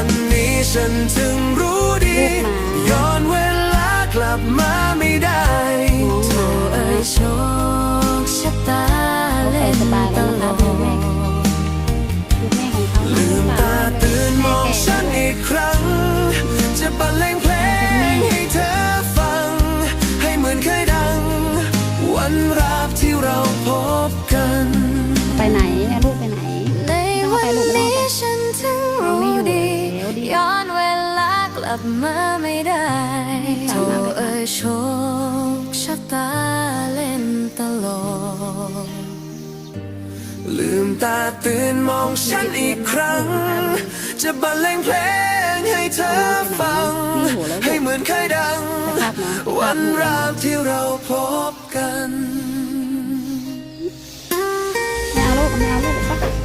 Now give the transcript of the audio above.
วันนี้ฉันถึงรู้ดีย้อนเวลากลับมาไม่ได้โธ่เอ้ยโชคชะตาเล่นตลกลืมตาตื่นมองฉันอีกครั้งจะบรรเลงเพลงให้เธอฟังให้เหมือนเคยดังวันราบที่เราพบกันไปไหนเนี่ยลูกไปไหนในวันนี้ฉันถึงรู้ดีย้อนเวลากลับมาไม่ได้โธ่เอ้ยโชคชะตาเล่นตลกลืมตาตื่นมองฉันอีกครั้งจะบรรเลงเพลงให้เธอฟังให้เหมือนเคยดังวันราบที่เราพบกันไม่เอาลูกไม่เอาลูก